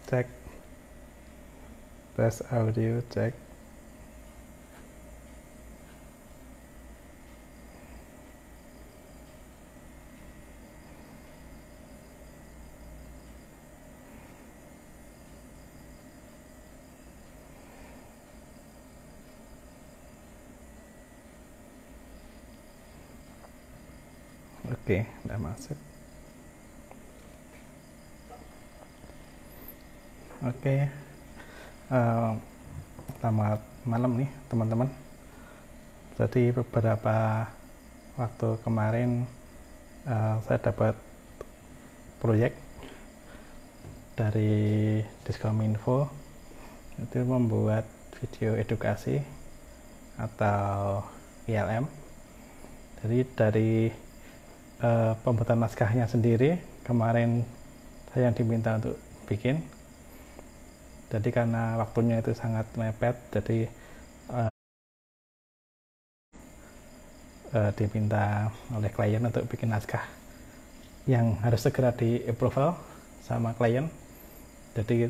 cek, tes audio cek. Oke, udah masuk. Oke, selamat malam nih teman-teman. Jadi beberapa waktu kemarin saya dapat proyek dari Diskominfo, itu membuat video edukasi atau ILM. Jadi dari pembuatan naskahnya sendiri kemarin saya yang diminta untuk bikin. Jadi karena waktunya itu sangat mepet, jadi diminta oleh klien untuk bikin naskah yang harus segera di approval sama klien. Jadi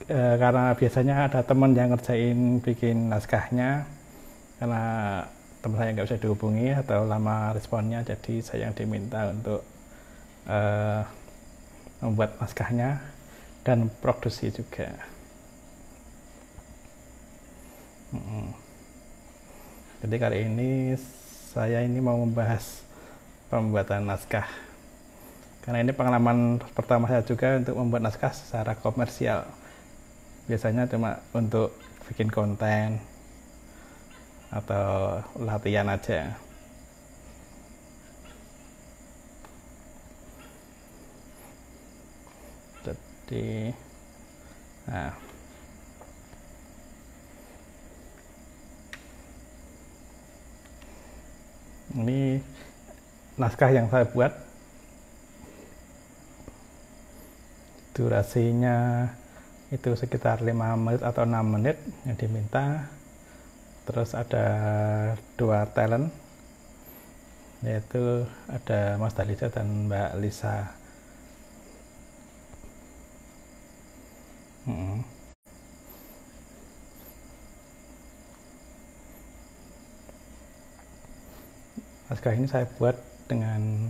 karena biasanya ada teman yang ngerjain bikin naskahnya, karena teman saya nggak bisa dihubungi atau lama responnya, jadi saya yang diminta untuk membuat naskahnya dan produksi juga. Jadi kali ini saya mau membahas pembuatan naskah, karena ini pengalaman pertama saya juga untuk membuat naskah secara komersial. Biasanya cuma untuk bikin konten atau latihan aja. Jadi ini naskah yang saya buat, durasinya itu sekitar 5 menit atau 6 menit yang diminta. Terus ada 2 talent, yaitu ada Mas Dalija dan Mbak Lisa. Naskah ini saya buat dengan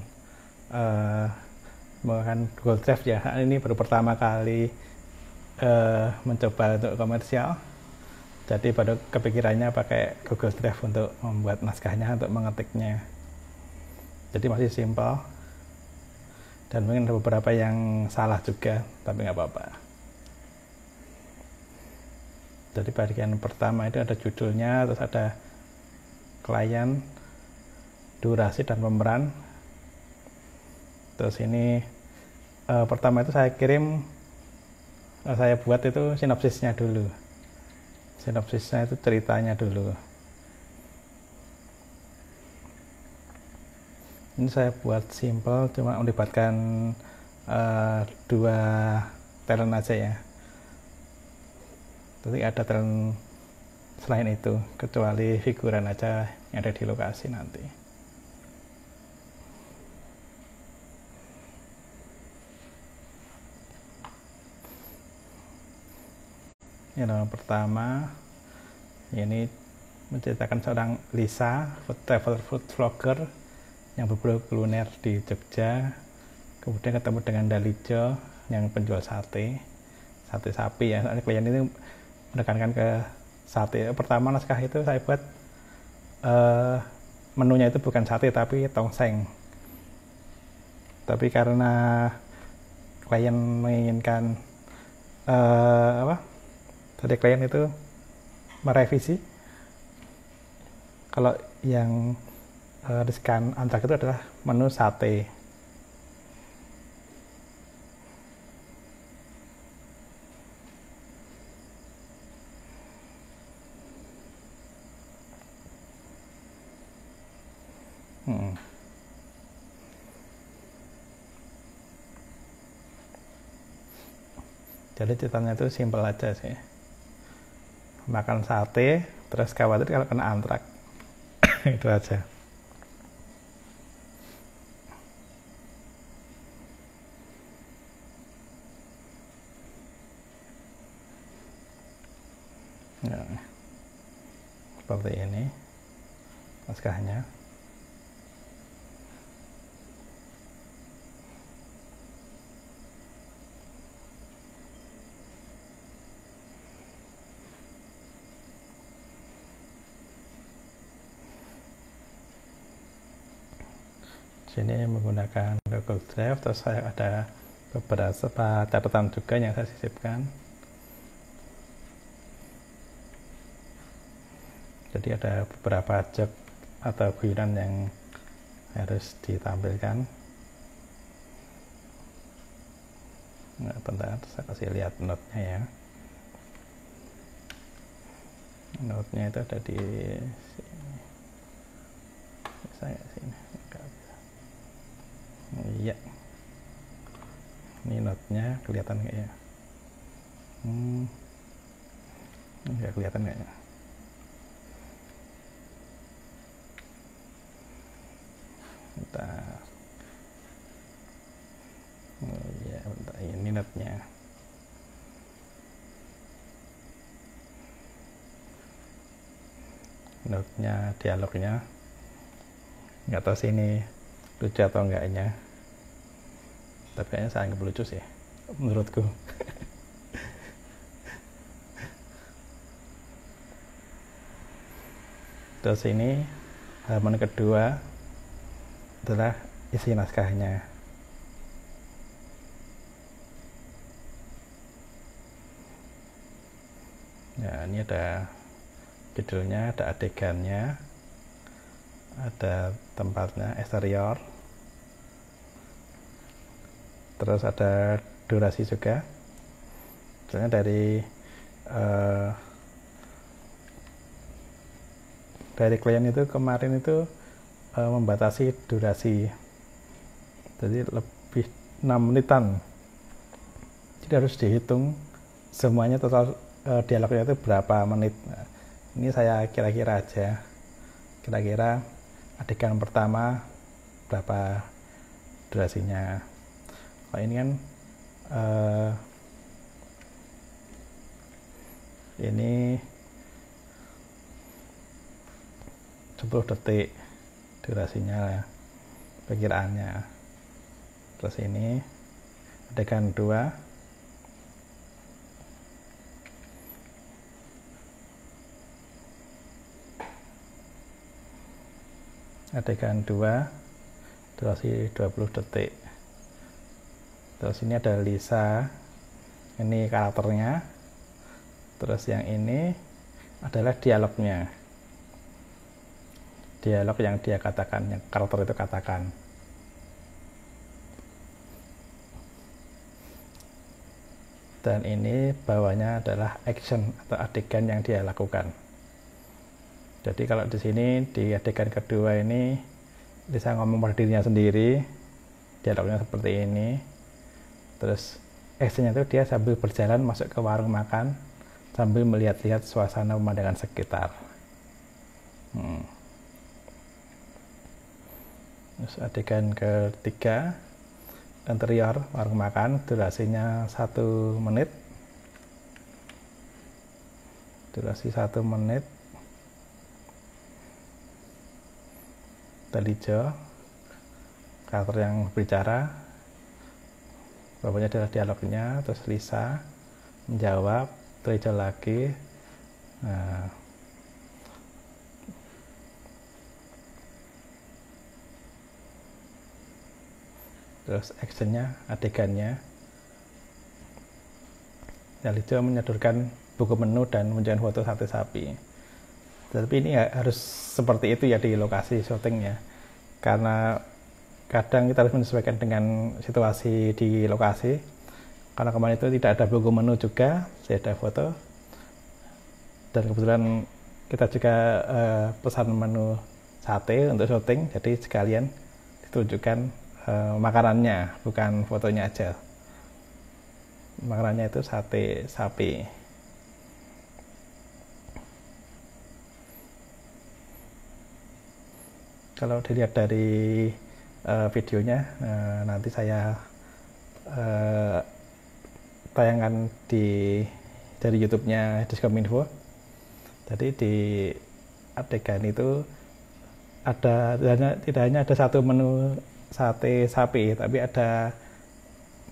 menggunakan Google Drive ya. Ini baru pertama kali mencoba untuk komersial, jadi baru kepikirannya pakai Google Drive untuk membuat naskahnya, untuk mengetiknya. Jadi masih simpel dan mungkin ada beberapa yang salah juga, tapi nggak apa-apa. Jadi bagian pertama itu ada judulnya, terus ada klien, durasi, dan pemeran. Terus ini pertama itu saya buat itu sinopsisnya dulu. Sinopsisnya itu ceritanya dulu. Ini saya buat simple, cuma melibatkan 2 talent aja ya. Jadi ada talent selain itu, kecuali figuran aja yang ada di lokasi nanti. Yang pertama ini menceritakan seorang Lisa, food vlogger yang berburu kuliner di Jogja. Kemudian ketemu dengan Dalijo yang penjual sate sapi ya. Klien ini menekankan ke sate. Pertama naskah itu saya buat menunya itu bukan sate tapi tongseng. Tapi karena klien menginginkan dari klien itu merevisi, kalau yang riskan antrak itu adalah menu sate. Jadi ceritanya itu simpel aja sih, makan sate terus khawatir kalau kena antrak. Itu aja. Nah, seperti ini naskahnya. Sini menggunakan Google Drive, terus saya ada beberapa catatan juga yang saya sisipkan. Jadi ada beberapa job atau guyonan yang harus ditampilkan. Nah, bentar, saya kasih lihat note-nya ya. Note-nya itu ada di sini. Saya sini. Iya, ini note-nya kelihatan nggak ya? Nggak kelihatan kayaknya. Bentar. Oh iya, bentar. Ini note-nya. Note-nya, dialognya. Nggak tahu sih ini lucu atau enggaknya, tapi kayaknya saya anggap lucu sih menurutku. Terus ini halaman kedua adalah isi naskahnya. Nah, ini ada judulnya, ada adegannya, ada tempatnya, eksterior, terus ada durasi juga. Soalnya dari klien itu kemarin itu membatasi durasi, jadi lebih 6 menitan, jadi harus dihitung semuanya total dialognya itu berapa menit. Nah, ini saya kira-kira aja, kira-kira adegan pertama berapa durasinya. Kalau ini kan ini 10 detik durasinya perkiraannya. Terus ini adegan 2 durasi 20 detik. Terus ini ada Lisa, ini karakternya. Terus yang ini adalah dialognya, dialog yang dia katakan, yang karakter itu katakan. Dan ini bawahnya adalah action atau adegan yang dia lakukan. Jadi kalau di sini di adegan kedua ini Lisa ngomong pada dirinya sendiri, dialognya seperti ini. Terus actionnya itu dia sambil berjalan masuk ke warung makan sambil melihat-lihat suasana pemandangan sekitar. Terus adegan ketiga, interior warung makan, durasinya 1 menit. Durasi 1 menit. Hijau, karakter yang berbicara, bawahnya adalah dialognya. Terus Lisa menjawab, hijau lagi. Nah, terus actionnya, adegannya, hijau menyodorkan buku menu dan menunjukkan foto sate sapi. Tapi ini ya harus seperti itu ya di lokasi syutingnya, karena kadang kita harus menyesuaikan dengan situasi di lokasi. Karena kemarin itu tidak ada buku menu juga, saya ada foto, dan kebetulan kita juga pesan menu sate untuk syuting, jadi sekalian ditunjukkan makanannya, bukan fotonya aja. Makanannya itu sate sapi. Kalau dilihat dari videonya, nanti saya tayangkan dari YouTube-nya Diskominfo. Jadi di adegan itu tidak hanya ada satu menu sate sapi, tapi ada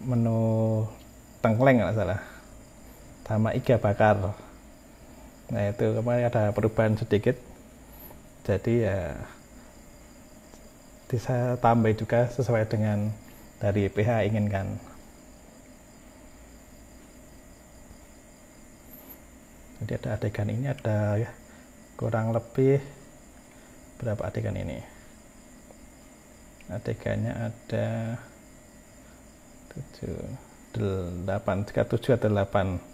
menu tengkleng nggak salah, sama iga bakar. Nah itu kemarin ada perubahan sedikit, jadi ya bisa tambah juga sesuai dengan dari PH inginkan. Jadi ada adegan ini, ada ya, kurang lebih berapa adegan ini? Adegannya ada 7, 8, 7 atau 8.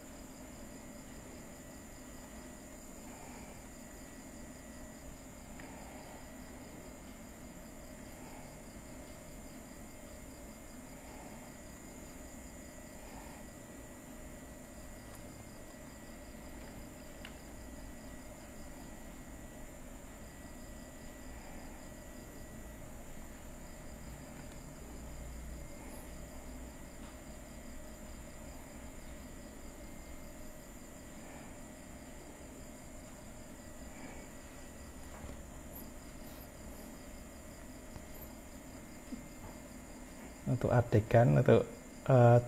Untuk adegan, untuk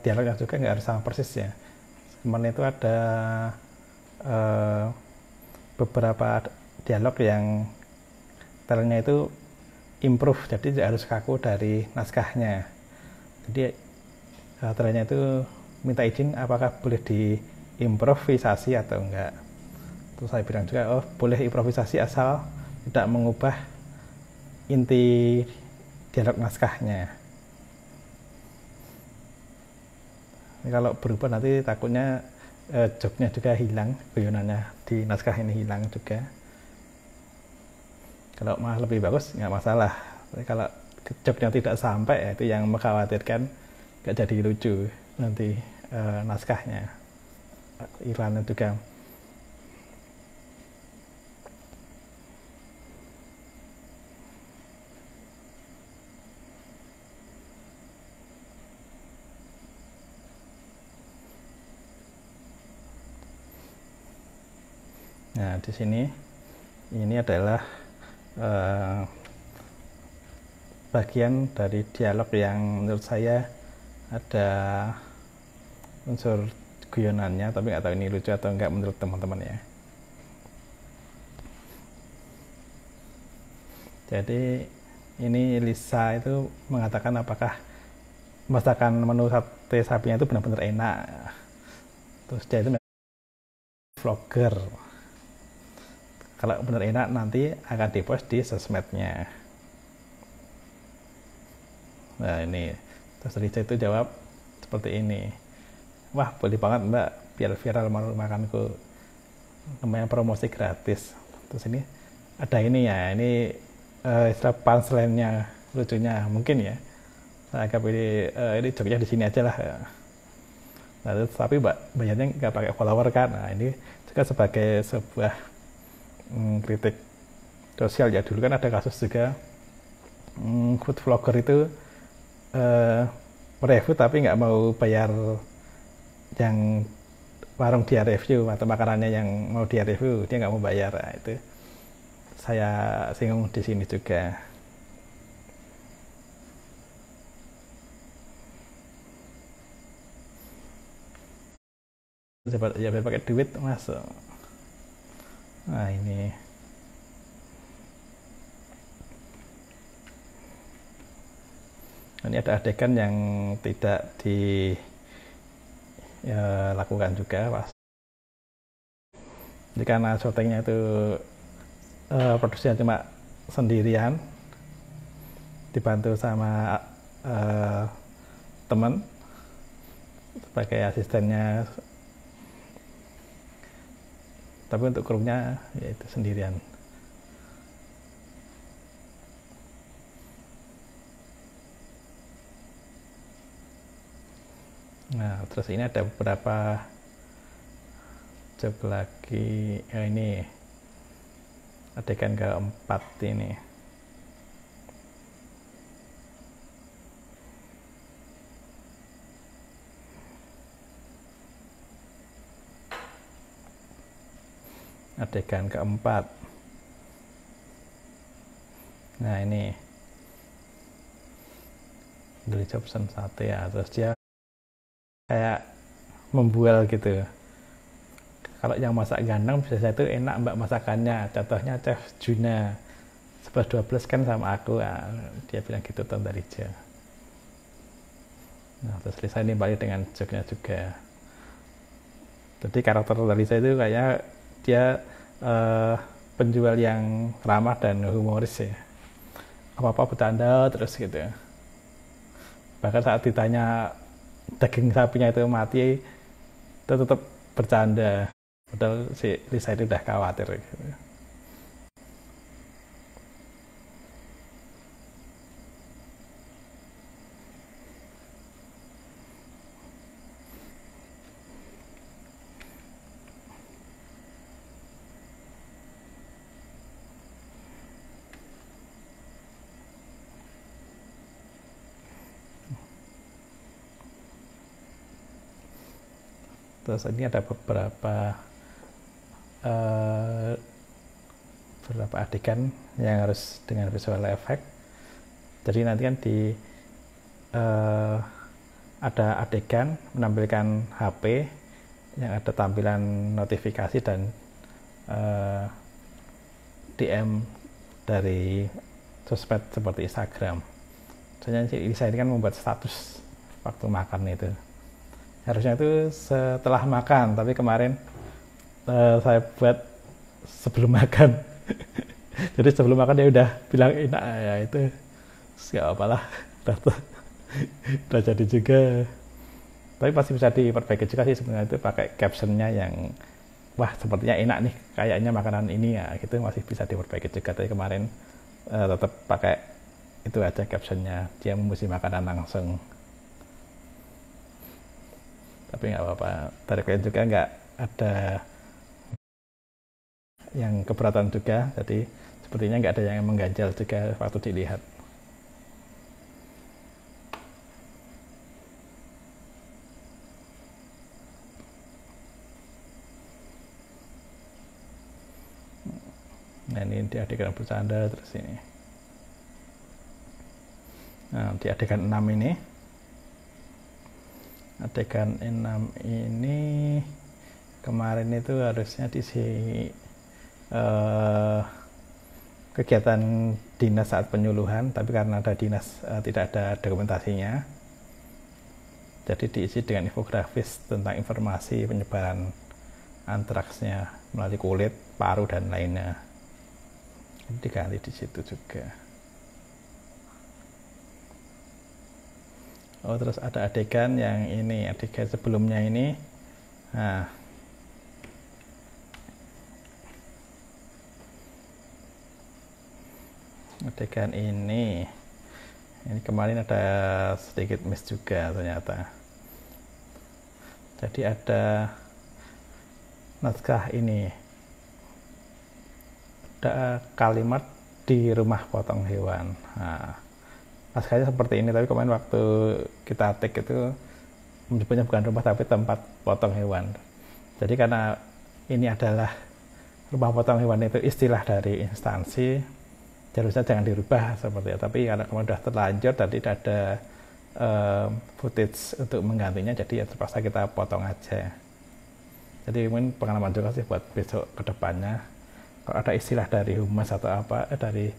dialognya juga nggak harus sama persis ya. Kemarin itu ada beberapa dialog yang talentnya itu improve, jadi tidak harus kaku dari naskahnya. Jadi talentnya itu minta izin apakah boleh diimprovisasi atau enggak. Terus saya bilang juga, oh boleh improvisasi asal tidak mengubah inti dialog naskahnya. Ini kalau berubah nanti takutnya joknya juga hilang, guyonannya di naskah ini hilang juga. Kalau malah lebih bagus nggak masalah. Tapi kalau joknya tidak sampai, ya itu yang mengkhawatirkan nggak jadi lucu nanti naskahnya, iklannya juga. Nah, di sini ini adalah bagian dari dialog yang menurut saya ada unsur guyonannya, tapi nggak tahu ini lucu atau enggak menurut teman-teman ya. Jadi ini Lisa itu mengatakan apakah masakan menu sate sapinya itu benar-benar enak. Terus dia itu vlogger. Kalau benar enak nanti akan dipost di sosmednya. Nah ini, terus Lisa itu jawab seperti ini. Wah boleh banget mbak, biar viral makanku. Namanya promosi gratis. Terus ini ada ini ya, ini istilah punchline-nya lucunya mungkin ya. Saya anggap ini joknya di sini aja lah. Nah, tapi bayarnya nggak pakai follower kan. Nah ini juga sebagai sebuah kritik sosial ya. Dulu kan ada kasus juga food vlogger itu mereview tapi nggak mau bayar yang warung dia review atau makanannya yang mau dia review, dia nggak mau bayar. Nah, itu saya singgung di sini juga. Ya pakai duit masuk. Nah ini ada adegan yang tidak dilakukan juga pas. Jadi karena syutingnya itu produksinya cuma sendirian, dibantu sama teman sebagai asistennya, tapi untuk krunya yaitu sendirian. Nah terus ini ada beberapa job lagi. Ini adegan keempat ini. adegan keempat. Nah ini dari Jobson sate ya, terus dia kayak membual gitu. Kalau yang masak ganteng biasanya itu enak mbak masakannya, contohnya Chef Juna 11-12 kan sama aku ya, dia bilang gitu Tante Rija. Nah terus Lisa ini balik dengan joknya juga. Jadi karakter Lisa itu kayak dia penjual yang ramah dan humoris ya, apa-apa bercanda terus gitu. Bahkan saat ditanya daging sapinya itu mati, itu tetap bercanda. Padahal si Lisa itu udah khawatir gitu. Terus ini ada beberapa adegan yang harus dengan visual effect. Jadi nanti kan ada adegan menampilkan HP yang ada tampilan notifikasi dan DM dari sosmed seperti Instagram. Soalnya Lisa ini kan membuat status waktu makan itu. Harusnya itu setelah makan, tapi kemarin saya buat sebelum makan. Jadi sebelum makan dia udah bilang enak ya, itu nggak apalah, udah jadi juga. Tapi pasti bisa diperbaiki juga sih sebenarnya, itu pakai captionnya yang wah sepertinya enak nih kayaknya makanan ini ya, gitu masih bisa diperbaiki juga. Tapi kemarin tetap pakai itu aja captionnya, dia mesti makanan langsung. Tapi nggak apa-apa, dari kalian juga nggak ada yang keberatan juga, jadi sepertinya nggak ada yang mengganjal juga waktu dilihat. Nah ini di adegan bercanda terus ini. Nah di adegan 6 ini, adegan 6 ini kemarin itu harusnya diisi kegiatan dinas saat penyuluhan, tapi karena ada dinas tidak ada dokumentasinya, jadi diisi dengan infografis tentang informasi penyebaran antraksnya melalui kulit, paru dan lainnya. Jadi diganti di situ juga. Oh terus ada adegan yang ini, adegan sebelumnya ini. Nah adegan ini kemarin ada sedikit miss juga ternyata. Jadi ada naskah ini, ada kalimat di rumah potong hewan. Nah, naskahnya seperti ini, tapi kemarin waktu kita take itu menyebutnya bukan rumah tapi tempat potong hewan. Jadi karena ini adalah rumah potong hewan itu istilah dari instansi, harusnya jangan dirubah seperti itu. Tapi karena kemudian sudah terlanjur dan tidak ada footage untuk menggantinya, jadi ya terpaksa kita potong aja. Jadi mungkin pengalaman juga sih buat besok kedepannya, kalau ada istilah dari humas atau apa, dari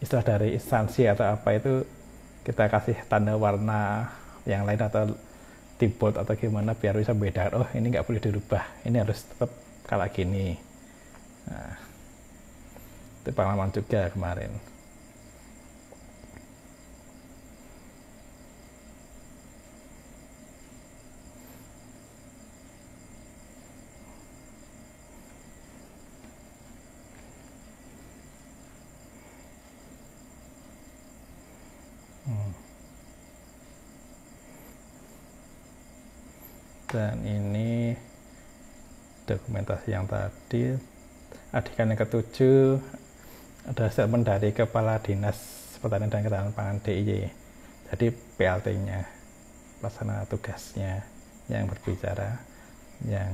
istilah dari instansi atau apa itu, kita kasih tanda warna yang lain atau timbot atau gimana biar bisa beda. Oh ini nggak boleh dirubah, ini harus tetap kayak gini. Nah, itu pengalaman juga kemarin. Dan ini dokumentasi yang tadi, adegan yang ketujuh ada statement dari Kepala Dinas Pertanian dan Ketahanan Pangan DIY, jadi PLT-nya, pelaksana tugasnya yang berbicara, yang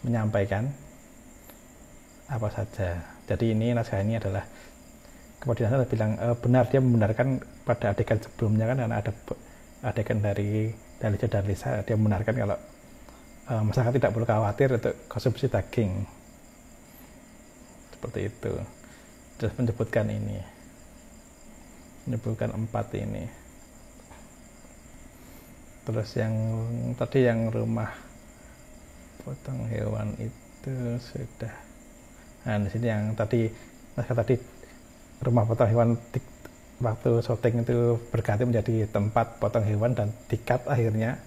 menyampaikan apa saja. Jadi ini naskah ini adalah kemudian saya bilang benar, dia membenarkan pada adegan sebelumnya kan, karena ada adegan dari Lisa dan Lisa, dia membenarkan kalau masyarakat tidak perlu khawatir untuk konsumsi daging seperti itu. Terus menyebutkan ini, menyebutkan 4 ini. Terus yang tadi yang rumah potong hewan itu sudah. Nah di sini yang tadi naskah tadi rumah potong hewan waktu syuting itu berganti menjadi tempat potong hewan dan dikat akhirnya.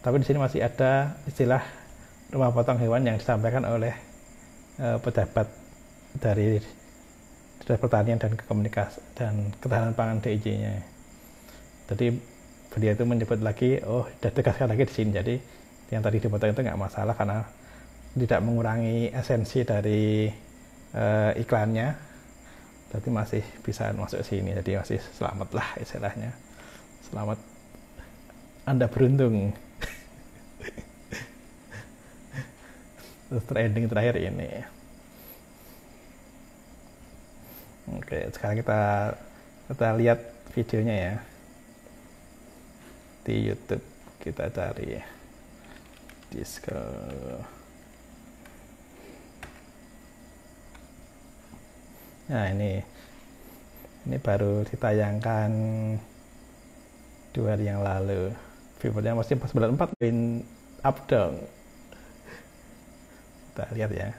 Tapi di sini masih ada istilah rumah potong hewan yang disampaikan oleh pejabat dari Dinas Pertanian dan Komunikasi dan Ketahanan Pangan DIJ-nya. Jadi beliau itu menyebut lagi, ditegaskan lagi di sini. Jadi yang tadi dipotong itu nggak masalah karena tidak mengurangi esensi dari iklannya. Berarti masih bisa masuk sini. Jadi masih selamat lah istilahnya. Selamat, Anda beruntung. Terus trending terakhir ini. Oke, sekarang kita lihat videonya ya. Di YouTube kita cari disco. Nah ini baru ditayangkan 2 hari yang lalu. Viewernya masih 94 poin up dong. Kita lihat ya.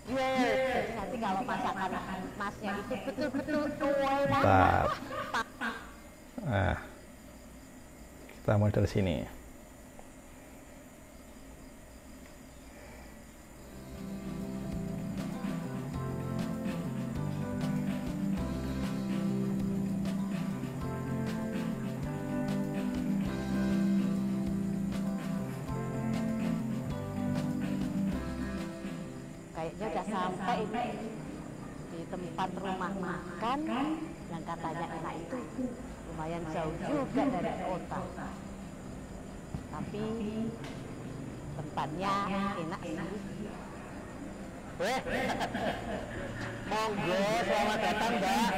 Jadi nanti kalau masakan masnya itu betul-betul Bentar. Nah, kita mulai dari sini. kayaknya udah sampai ini di tempat rumah makan yang katanya enak itu. Lumayan jauh juga dari kota, tapi tempatnya enak sih. Monggo, selamat datang Mbak.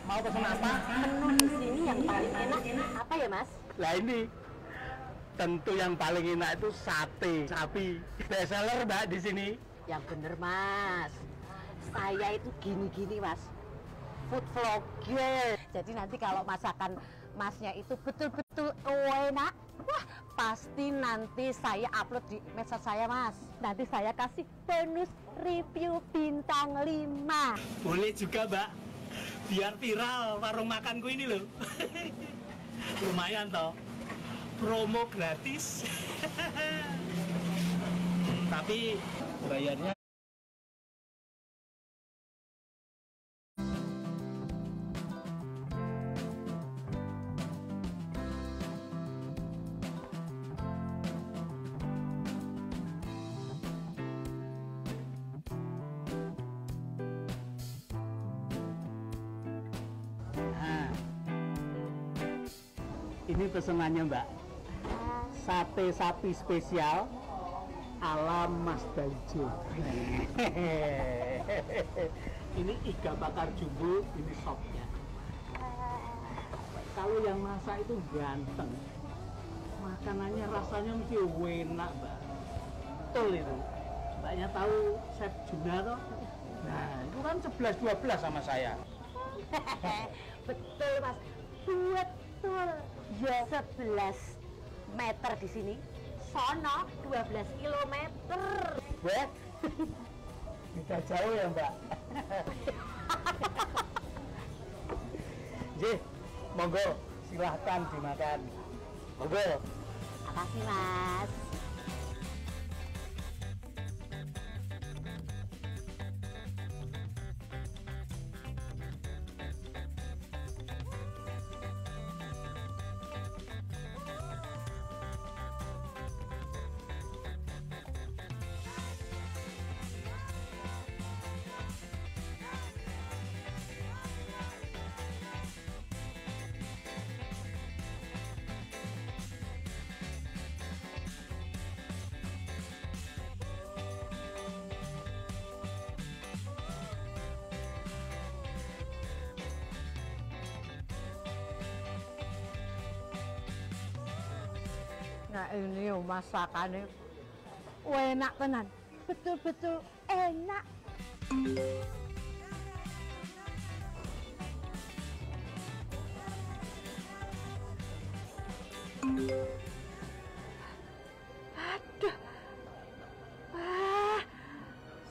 Mau pesan apa? Menu di sini yang paling enak apa ya Mas? Lah ini tentu yang paling enak itu sate sapi. Bestseller Mbak di sini. Yang bener Mas, saya itu gini-gini Mas, food vlogger. Jadi nanti kalau masakan Masnya itu betul-betul enak, wah pasti nanti saya upload di medsos saya Mas. Nanti saya kasih bonus review bintang 5. Boleh juga Mbak, biar viral warung makanku ini loh. Lumayan toh, promo gratis. Tapi bayarnya ini pesenannya Mbak, sate sapi spesial ala Mas Baljo. Ini iga bakar jumbo, ini sopnya. Kalau yang masak itu ganteng, makanannya rasanya mesti enak Mbak. Betul itu. Mbaknya tahu Chef Juna toh? Nah itu kan 11-12 sama saya. Betul Mas, betul. Ya 11 meter di sini, sono 12 kilometer. Wah, tidak jauh ya Mbak. Jih, monggo silahkan dimakan. Monggo. Makasih Mas. Nah ini yo masakannya enak tenan, betul-betul enak. Aduh, wah,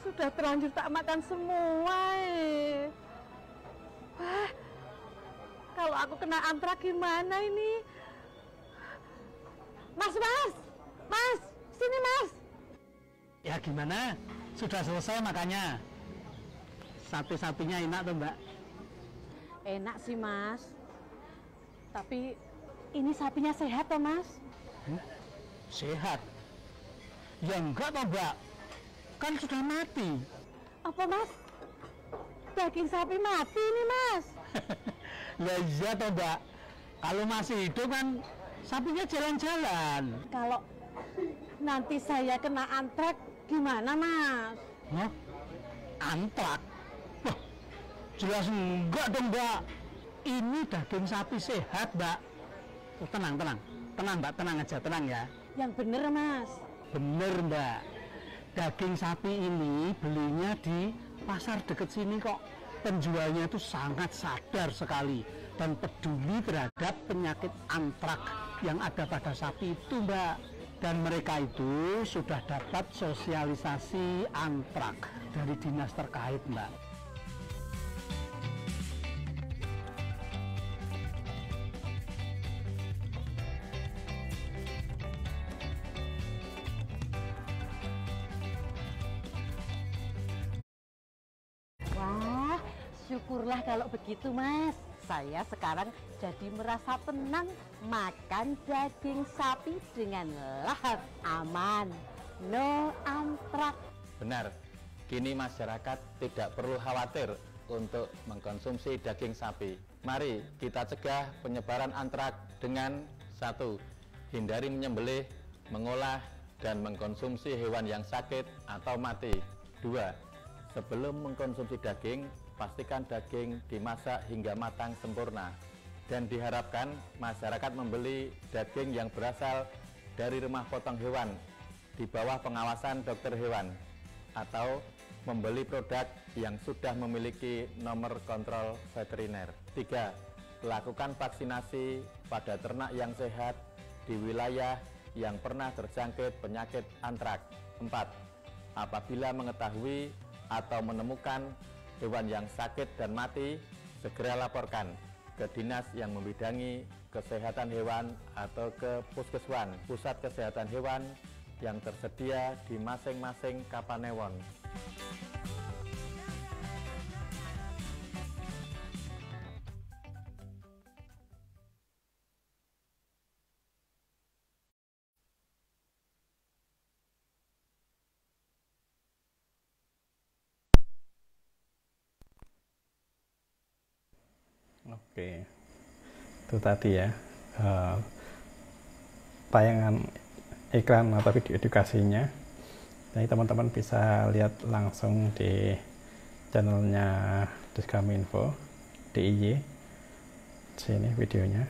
sudah terlanjur tak makan semua. Wah, kalau aku kena antrak gimana ini? Mas, sini mas. Ya gimana? Sudah selesai makannya? Sate-satenya enak tuh mbak? Enak sih mas, tapi ini sapinya sehat toh mas? Sehat? Ya enggak toh mbak, kan sudah mati. Apa mas? Daging sapi mati ini mas? Ya iya toh mbak, kalau masih hidup kan sapinya jalan-jalan. Kalau nanti saya kena antrak gimana mas? Hah? Antrak? Wah, jelas enggak dong mbak. Ini daging sapi sehat mbak. Oh, tenang mbak, tenang aja, tenang ya. Yang bener mas. Bener mbak, daging sapi ini belinya di pasar deket sini kok. Penjualnya itu sangat sadar sekali dan peduli terhadap penyakit antrak yang ada pada sapi itu mbak. Dan mereka itu sudah dapat sosialisasi antrak dari dinas terkait mbak. Wah, syukurlah kalau begitu mas. Saya sekarang jadi merasa tenang makan daging sapi dengan lahap aman. No antrak. Benar, kini masyarakat tidak perlu khawatir untuk mengkonsumsi daging sapi. Mari kita cegah penyebaran antrak dengan 1. Hindari menyembelih, mengolah, dan mengkonsumsi hewan yang sakit atau mati. 2. Sebelum mengkonsumsi daging, pastikan daging dimasak hingga matang sempurna. Dan diharapkan masyarakat membeli daging yang berasal dari rumah potong hewan di bawah pengawasan dokter hewan, atau membeli produk yang sudah memiliki nomor kontrol veteriner. 3. Lakukan vaksinasi pada ternak yang sehat di wilayah yang pernah terjangkit penyakit antrak. 4. Apabila mengetahui atau menemukan hewan yang sakit dan mati, segera laporkan ke dinas yang membidangi kesehatan hewan atau ke puskeswan, pusat kesehatan hewan yang tersedia di masing-masing kapanewon. Oke, itu tadi ya tayangan iklan atau video edukasinya. Jadi teman-teman bisa lihat langsung di channelnya Diskominfo DIY. Sini videonya.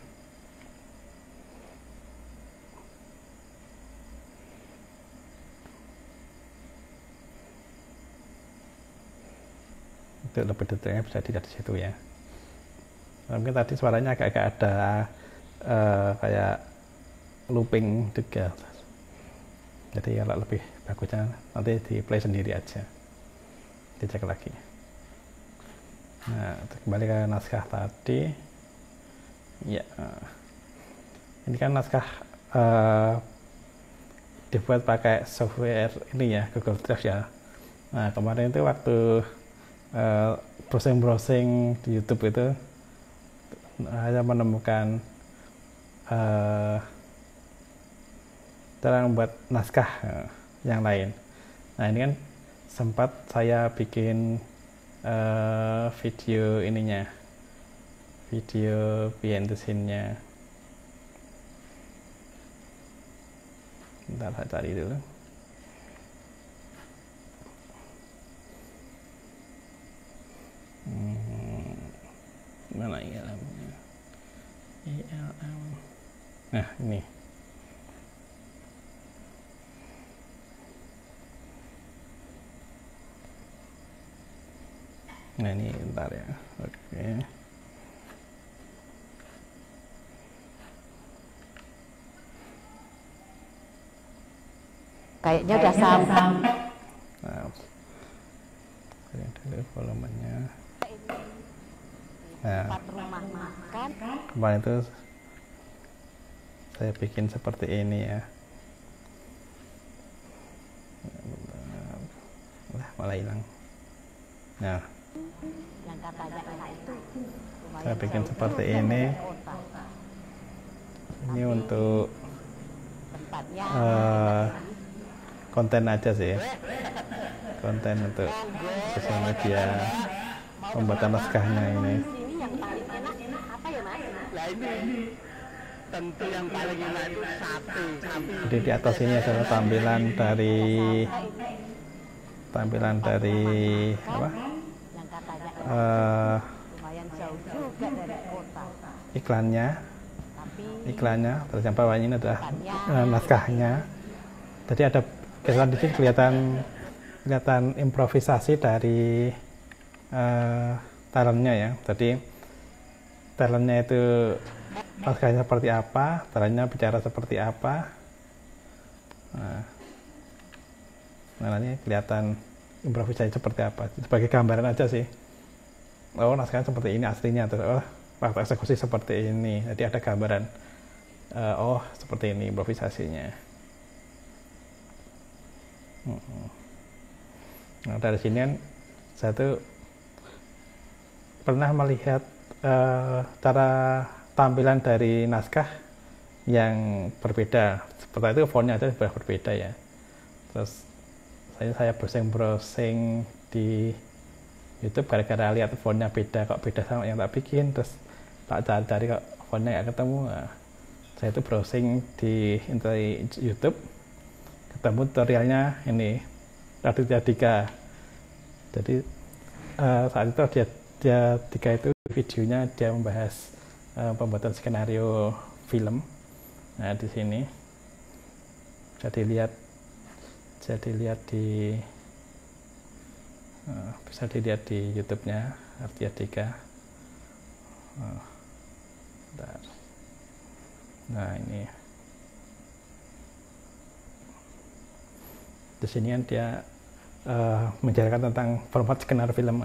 Itu lebih detailnya bisa dilihat di situ ya. Mungkin tadi suaranya agak-agak ada kayak looping juga. Jadi kalau lebih bagusnya nanti di play sendiri aja, dicek lagi. Nah, kembali ke naskah tadi. Ya, ini kan naskah dibuat pakai software ini ya, Google Drive ya. Nah, kemarin itu waktu browsing di YouTube itu hanya menemukan cara membuat naskah yang lain. Nah, ini kan sempat saya bikin video ininya, video behind the scene-nya. Bentar, saya cari dulu. Mana ILM? Nah, ini. Nah ini ntar ya. Oke. Kayaknya udah sampai. Nah, ini dulu volumenya. Nah, Tempat rumah makan. kemarin itu saya bikin seperti ini ya. Malah hilang. Nah, Yang katanya enak itu lumayan saya bikin jauh seperti juga ini. dari kota. Ini untuk Tempatnya konten aja sih, konten untuk sosial media, pembuatan naskahnya ini. sini yang paling enak apa ya Mas? Lah ini tentu yang paling enak itu sate. Jadi di atas ini adalah tampilan dari apa? Yang katanya enak, eh, lumayan jauh juga dari kota. iklannya. Terus yang bawah ini adalah naskahnya. Jadi ada di sini kelihatan improvisasi dari talentnya ya. Jadi talentnya itu naskahnya seperti apa, talentnya bicara seperti apa. Nah ini kelihatan improvisasi seperti apa. Sebagai gambaran aja sih. Oh naskahnya seperti ini aslinya, terus oh waktu eksekusi seperti ini. Jadi ada gambaran. Oh seperti ini improvisasinya. Nah dari sini kan saya tuh pernah melihat cara tampilan dari naskah yang berbeda. Seperti itu fontnya aja sudah berbeda ya. Terus saya browsing di YouTube gara-gara lihat fontnya beda, kok beda sama yang tak bikin. Terus tak cari kok fontnya nggak ketemu. Nah, saya itu browsing di YouTube, ketemu tutorialnya ini Raditya Dika. Jadi saat itu dia Dika itu videonya dia membahas pembuatan skenario film. Nah di sini bisa dilihat di YouTube-nya Raditya Dika. Nah ini di sini kan dia menjelaskan tentang format skenario film.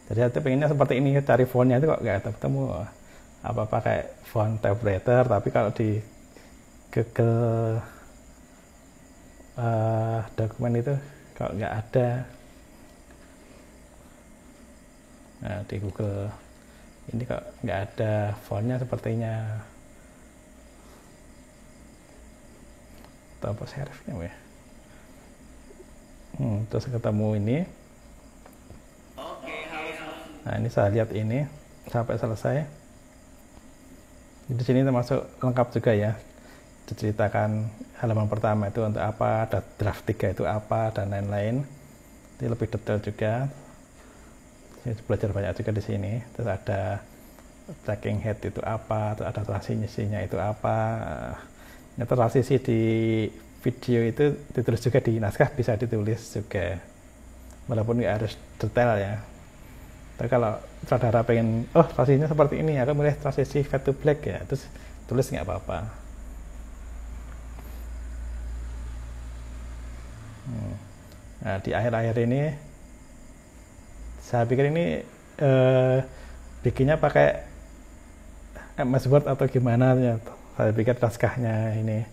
Jadi saya pengennya seperti ini, cari fontnya itu kok nggak ketemu. Apa pakai font typewriter, tapi kalau di Google dokumen itu kok nggak ada. Nah di Google ini kok nggak ada fontnya sepertinya. Atau apa serifnya ya? Terus ketemu ini. Nah ini saya lihat ini sampai selesai. Di sini termasuk lengkap juga ya. Diceritakan halaman pertama itu untuk apa, ada draft 3 itu apa dan lain-lain. Ini lebih detail juga. Ini belajar banyak juga di sini. Terus ada tracking head itu apa, terus ada transisinya itu apa. Nah, transisi di video itu ditulis juga di naskah, bisa ditulis juga. Walaupun nggak harus detail ya. Tapi kalau saudara pengen, oh transisinya seperti ini, aku milih transisi fade to black ya, terus tulis nggak apa-apa. Nah di akhir-akhir ini, saya pikir ini bikinnya pakai MS Word atau gimana ya. Saya pikir naskahnya ini.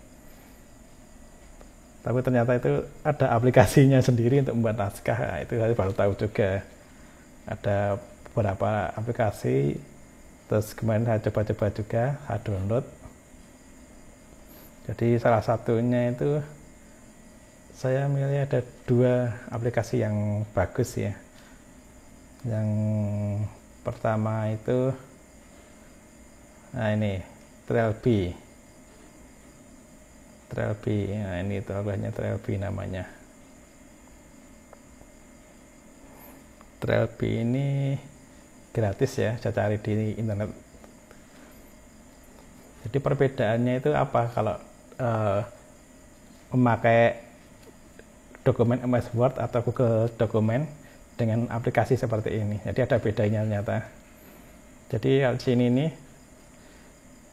Tapi ternyata itu ada aplikasinya sendiri untuk membuat naskah. Nah, itu saya baru tahu juga. Ada beberapa aplikasi. Terus kemarin saya coba-coba juga, saya download. Jadi salah satunya itu saya milih ada 2 aplikasi yang bagus ya. Yang pertama itu, nah ini Trelby. Nah ini tulisannya Trelby namanya. Trelby ini gratis ya, saya cari di internet. Jadi perbedaannya itu apa kalau memakai dokumen MS Word atau Google dokumen dengan aplikasi seperti ini. Jadi ada bedanya ternyata. Jadi di sini nih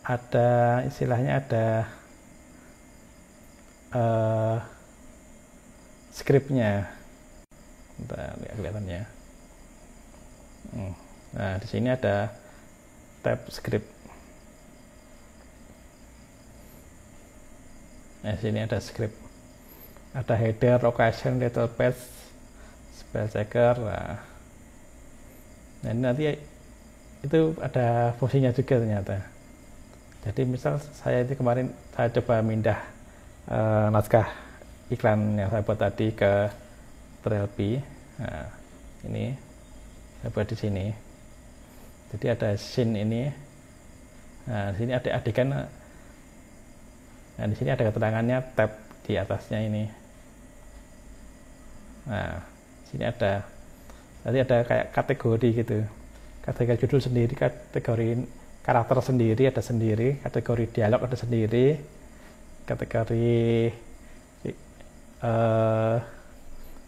ada istilahnya ada scriptnya. Lihat kelihatannya. Nah di sini ada tab script. Nah di sini ada script. Ada header, location, title page, spell checker. Nah ini nanti itu ada fungsinya juga ternyata. Jadi misal saya itu kemarin saya coba mindah naskah iklan yang saya buat tadi ke Trelpi. Nah ini saya buat di sini. Jadi ada scene ini. Nah di sini ada adegan. Nah di sini ada keterangannya tab di atasnya ini. Nah sini ada nanti ada kayak kategori gitu, kategori judul sendiri, kategori karakter sendiri ada sendiri, kategori dialog ada sendiri, kategori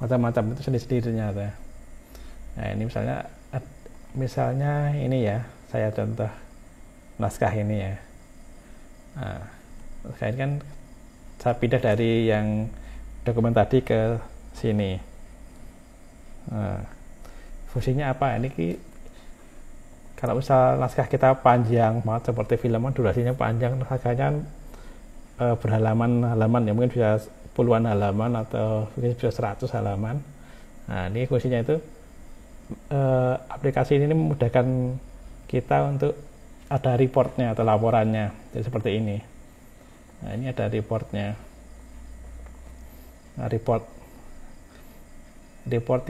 macam-macam itu sendiri-sendiri ternyata. Nah ini misalnya ini ya, saya contoh naskah ini ya. Nah naskah ini kan saya pindah dari yang dokumen tadi ke sini. Nah, fungsinya apa? Ini kalau misal naskah kita panjang banget seperti film, durasinya panjang, naskahnya berhalaman-halaman ya, mungkin bisa puluhan halaman atau mungkin bisa 100 halaman. Nah ini fungsinya itu aplikasi ini memudahkan kita untuk ada reportnya atau laporannya. Jadi seperti ini. Nah ini ada reportnya. Nah, report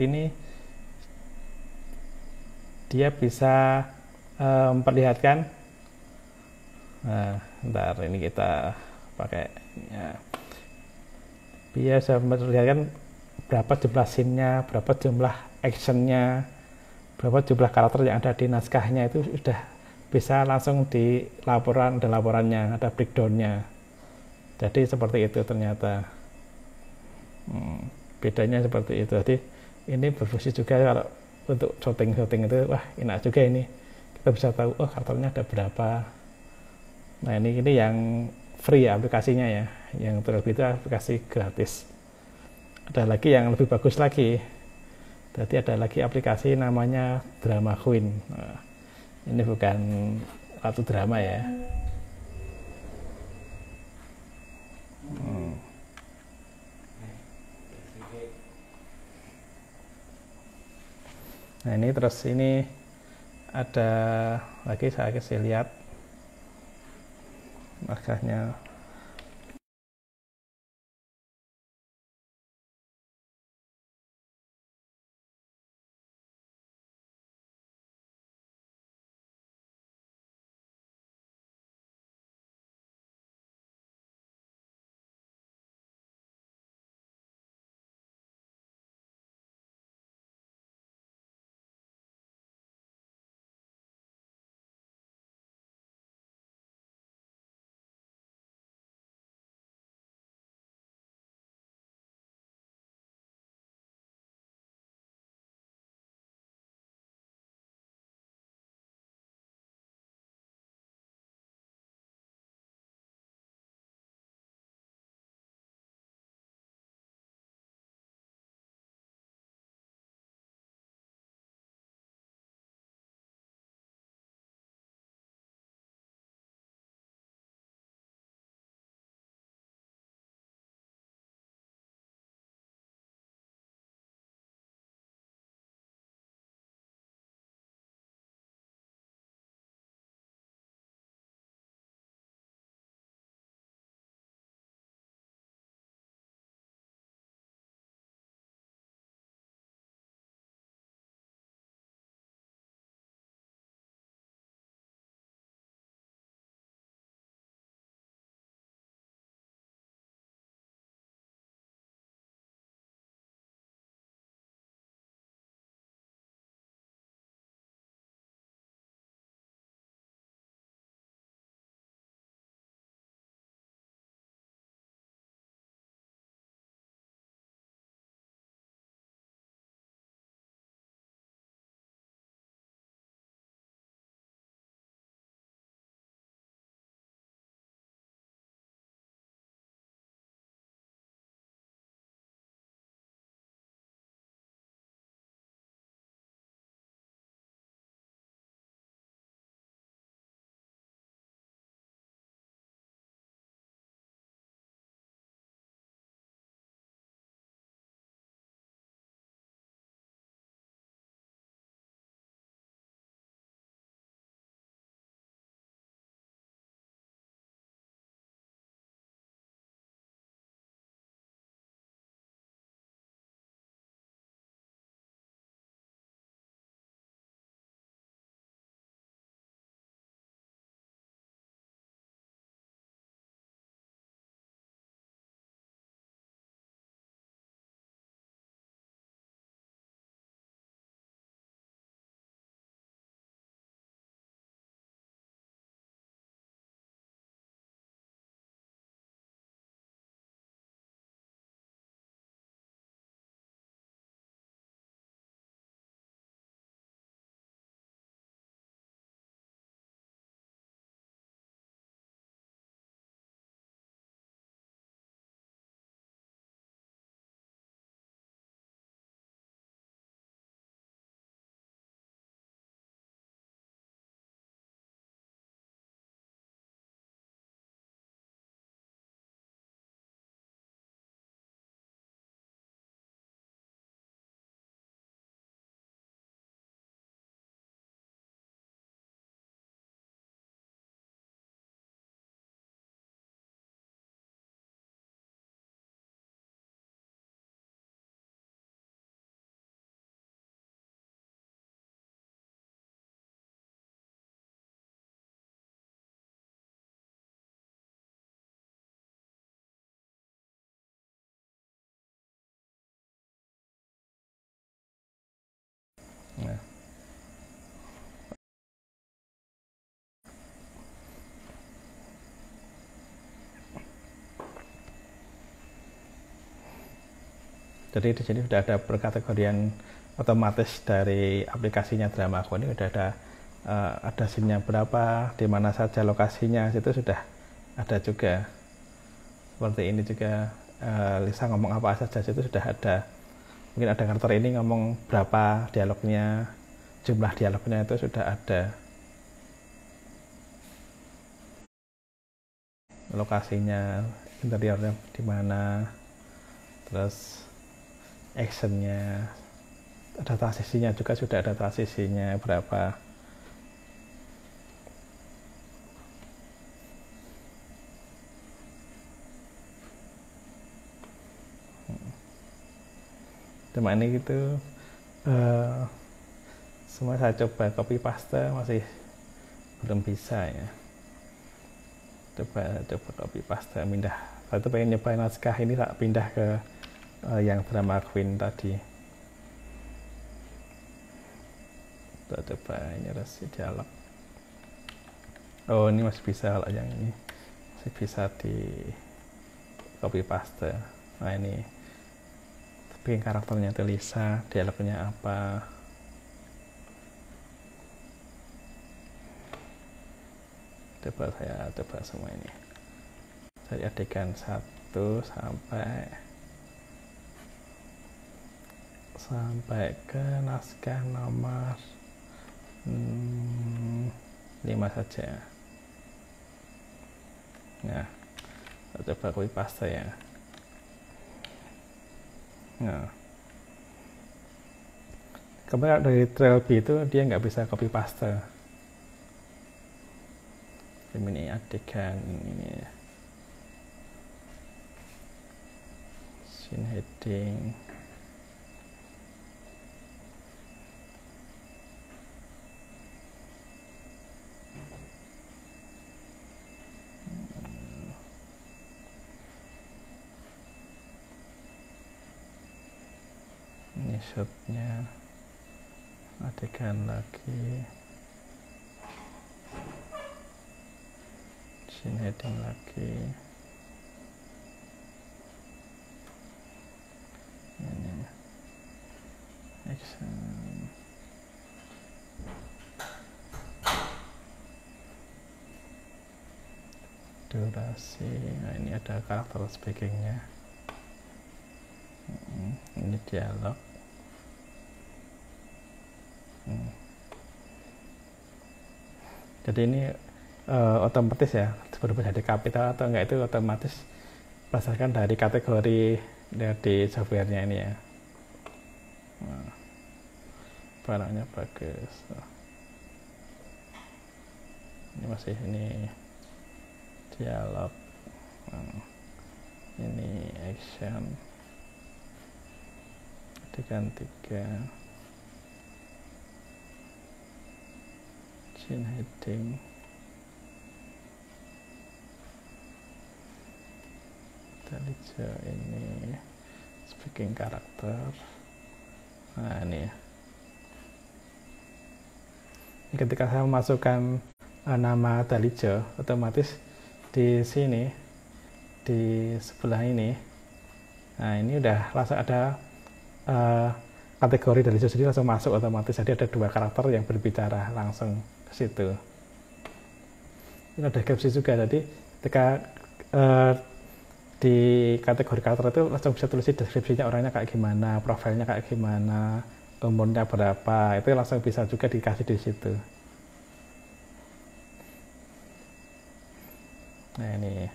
ini dia bisa memperlihatkan. Nah, ntar ini kita pakai ya. Biasa memperlihatkan berapa jumlah scene-nya, berapa jumlah action-nya, berapa jumlah karakter yang ada di naskahnya, itu sudah bisa langsung di laporannya, ada breakdown-nya. Jadi seperti itu ternyata. Bedanya seperti itu. Jadi ini berfungsi juga kalau untuk shooting itu, wah enak juga ini. Kita bisa tahu, oh karakternya ada berapa. Nah ini yang free ya, aplikasinya ya. Yang terlebih itu aplikasi gratis. Ada lagi yang lebih bagus lagi. Jadi ada lagi aplikasi namanya Drama Queen. Nah, ini bukan Ratu Drama ya. Nah ini terus ini ada lagi saya kasih lihat naskahnya. Jadi di sini sudah ada perkategorian otomatis dari aplikasinya Dramaku ini, sudah ada scene-nya berapa, di mana saja lokasinya, itu sudah ada juga. Seperti ini juga Lisa ngomong apa saja itu sudah ada. Mungkin ada karakter ini ngomong berapa dialognya, jumlah dialognya itu sudah ada. Lokasinya, interiornya di mana, terus actionnya, ada transisinya juga, sudah ada transisinya berapa. Cuma ini gitu semua saya coba copy paste masih belum bisa ya. Coba copy paste, pindah. Saya tuh pengen nyobain naskah ini, tak pindah ke yang drama Queen tadi. Kita coba ini resi dialog. Oh, ini masih bisa, kalau yang ini masih bisa di copy paste. Nah ini bikin karakternya itu Lisa, dialognya apa. Saya coba semua ini dari adegan 1 sampai ke naskah nomor 5 saja. Nah, saya coba copy paste ya. Nah, kemudian dari Trail B itu dia nggak bisa copy paste. Ini adegan ini, scene heading, ini shotnya, adegan lagi, scene heading lagi, ini action, durasi. Nah, ini ada karakter speakingnya, ini dialog. Jadi ini otomatis ya, berubah dari kapital atau enggak itu otomatis berdasarkan dari kategori dari softwarenya ini ya. Nah, barangnya bagus. Ini masih ini dialog. Ini action. Adegan 3. Scene heading. Dalija ini speaking karakter. Nah ini ya. Ketika saya memasukkan nama Dalija, otomatis di sini, di sebelah ini, nah ini udah langsung ada kategori Dalija sendiri langsung masuk otomatis. Jadi ada 2 karakter yang berbicara langsung ke situ. Ini ada deskripsi juga, jadi ketika di kategori karakter itu langsung bisa tulis deskripsinya, orangnya kayak gimana, profilnya kayak gimana, umurnya berapa, itu langsung bisa juga dikasih di situ. Nah ini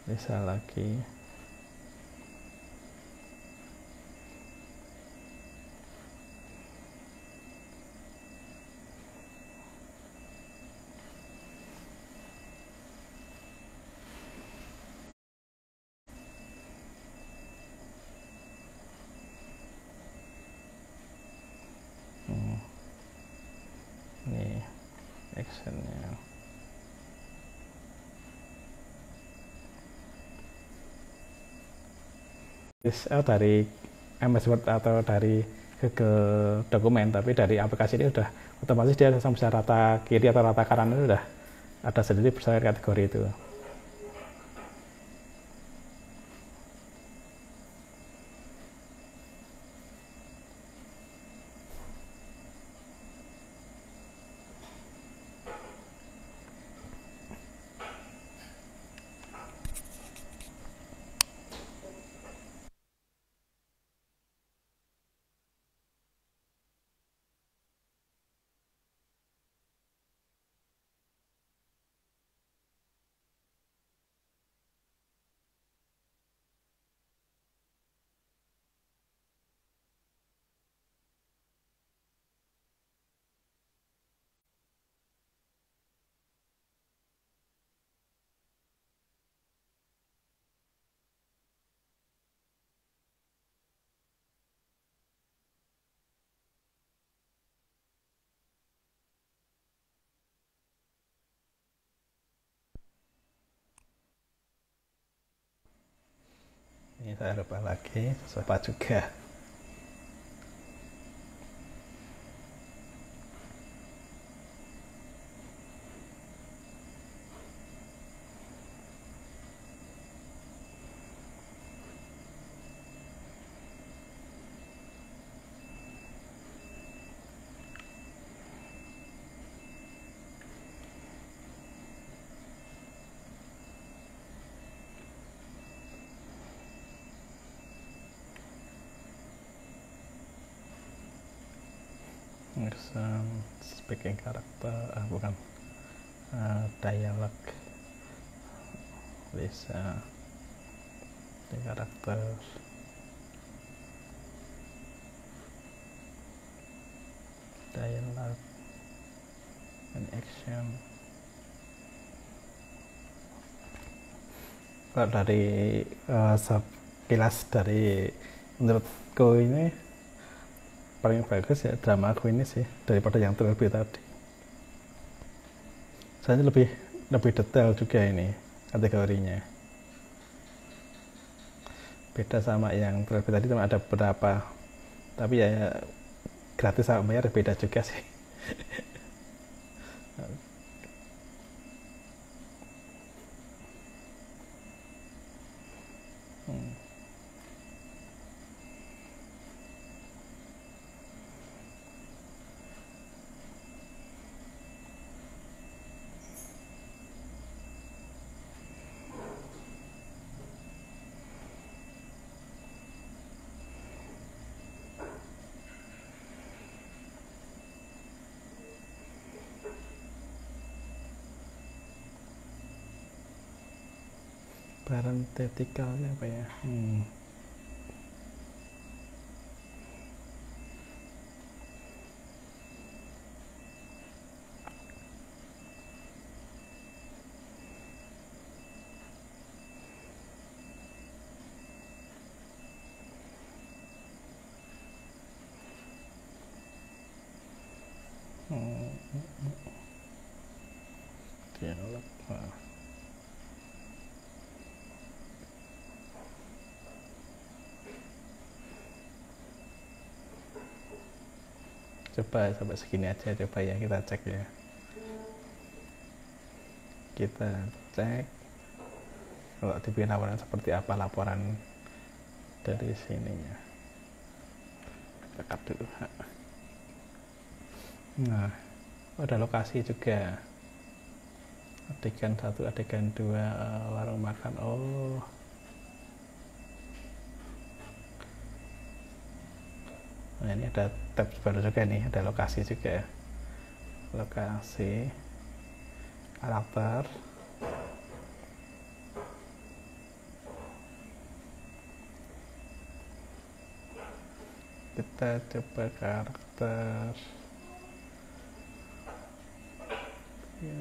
bisa lagi. Ini actionnya. Dari MS Word atau dari Google Dokumen, tapi dari aplikasi ini udah otomatis dia langsung bisa rata kiri atau rata kanan, itu udah ada sendiri berdasarkan kategori itu. saya rubah lagi sesuai juga. Speaking karakter, bukan dialog, bisa di karakter, dialog, and action. Kalau dari sekilas dari menurutku ini paling bagus ya drama aku ini sih daripada yang terlebih tadi. Soalnya lebih detail juga ini kategorinya. Beda sama yang terlebih tadi, cuma ada beberapa. Tapi ya gratis sama bayar beda juga sih. Parentetikalnya apa ya? Dialog. Coba sampai segini aja, coba ya kita cek ya. Kita cek kalau dibikin laporan seperti apa laporan dari sininya. Kita cut dulu. Nah, ada lokasi juga. Adegan 1, adegan 2, warung makan. Oh. Nah, ini ada tab baru juga nih, ada lokasi juga. Lokasi, karakter. Kita coba karakter. Ya.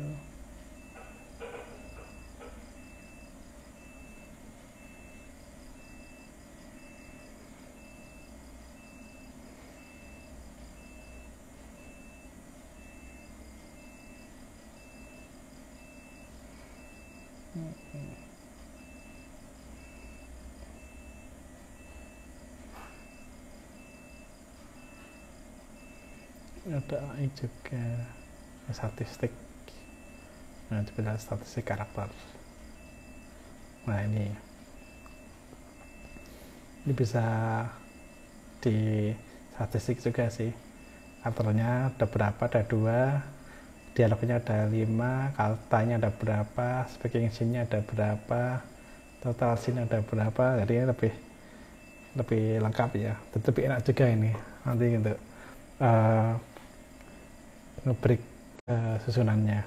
Ada AI juga, statistik. Nah, coba lihat statistik karakter. Nah, ini bisa di statistik juga sih. Karakternya ada berapa, ada 2, dialognya ada 5, katanya ada berapa, speaking scene-nya ada berapa, total scene ada berapa. Jadi lebih lengkap ya, lebih enak juga ini nanti untuk ngebreak susunannya.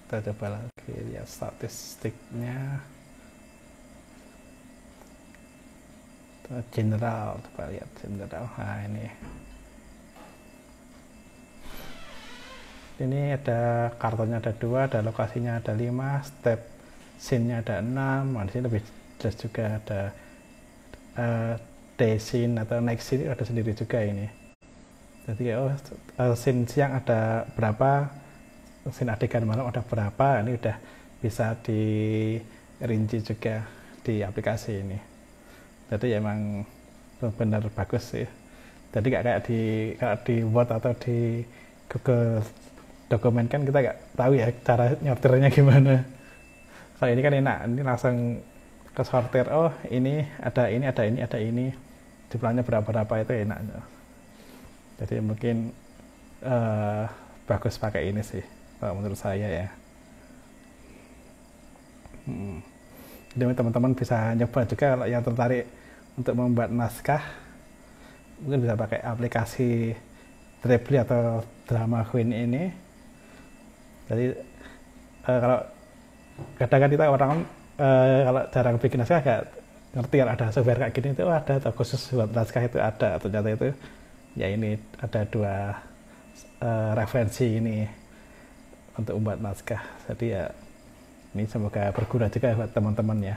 Kita coba lagi lihat statistiknya. General, coba lihat general. Nah, ini ada kartunya ada 2, ada lokasinya ada 5, step scene-nya ada 6. Nah, di sini lebih jelas juga, ada day scene atau night scene ada sendiri juga ini. Jadi scene siang ada berapa, scene adegan malam ada berapa, ini udah bisa dirinci juga di aplikasi ini. Jadi emang benar bagus sih. Jadi nggak kayak di Word atau di Google Dokumen kan kita nggak tahu ya cara nyortirnya gimana. Kalau ini kan enak, ini langsung ke sortir. Oh ini ada ini, ada ini, ada ini. Jumlahnya berapa itu enak. Jadi mungkin bagus pakai ini sih, kalau menurut saya ya. Jadi teman-teman bisa nyoba juga kalau yang tertarik untuk membuat naskah, mungkin bisa pakai aplikasi Drably atau Drama Queen ini. Jadi kalau kadang kan kita orang kalau jarang bikin naskah agak ngerti kalau ada software kayak gini itu ada, atau khusus buat naskah itu ada. Ternyata itu ya ini ada 2 referensi ini untuk membuat naskah. Jadi ya ini semoga berguna juga buat teman-teman ya.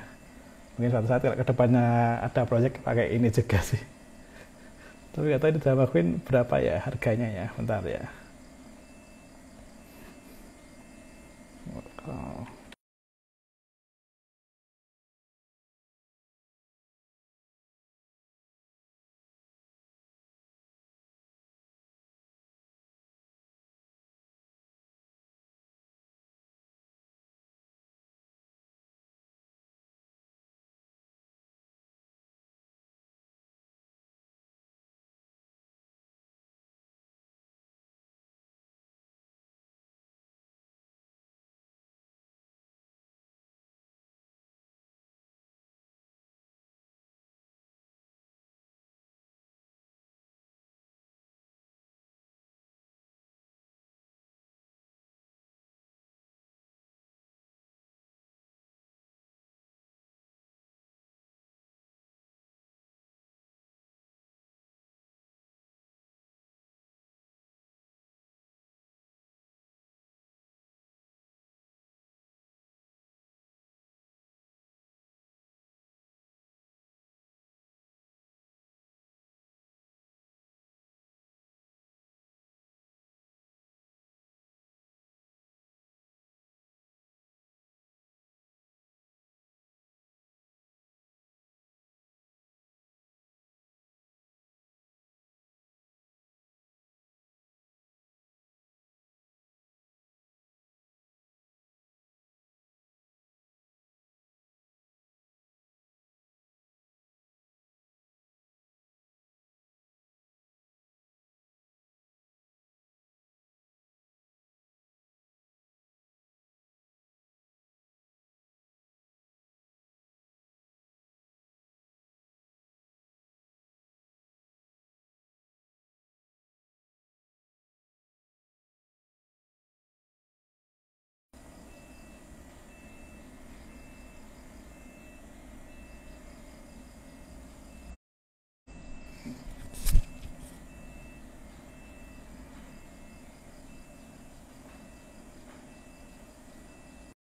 Mungkin suatu saat kalau kedepannya ada proyek pakai ini juga sih. Tapi nggak tahu ini Drama Queen berapa ya harganya ya, bentar ya.